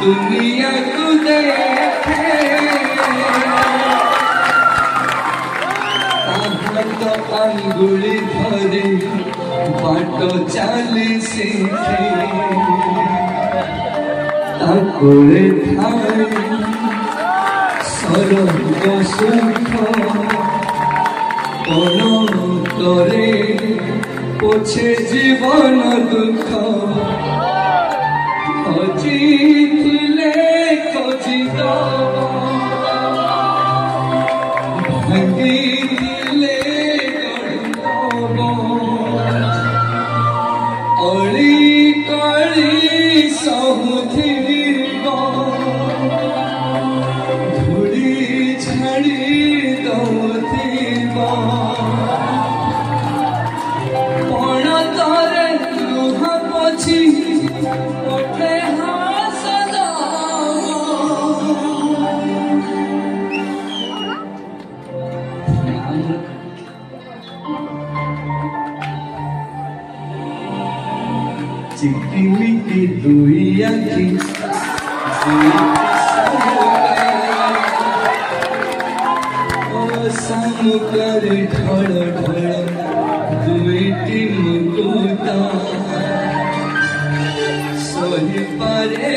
दुनिया को देखे तो अंगुली धरे बाट चली सीखे ताकोरे थाए सरग सुख करे पोछे जीवन दुख खोजिले खोजिद भांगिले अली कली सहुथिब धूली छाड़ी दौथिब पण तरे लुह पछी ओठे हासद चिकिमिकी दुई आखी सामुकर ढल ढल दुईटी मुकुटा सही पारे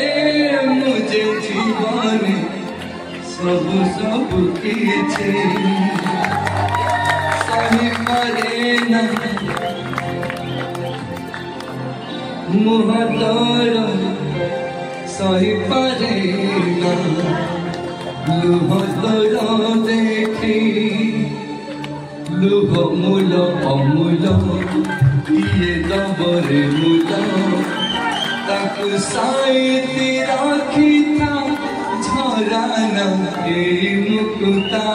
मुझे जीवन सब सब किए सही पारे ना मुहतर सही पारे ना लुहतर देखी लुह मूल अमूल किए दबरे मूल ताकु साइती राखी था झराना ए मुकुता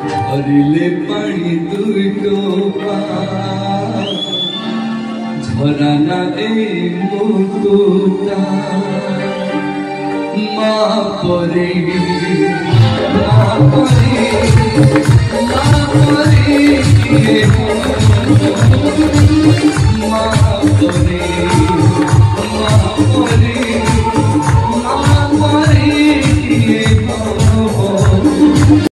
झरिले पानी दुई टोपा झराना ए मुकुता माँ परे माँ परे माँ परे माँ परे माँ परे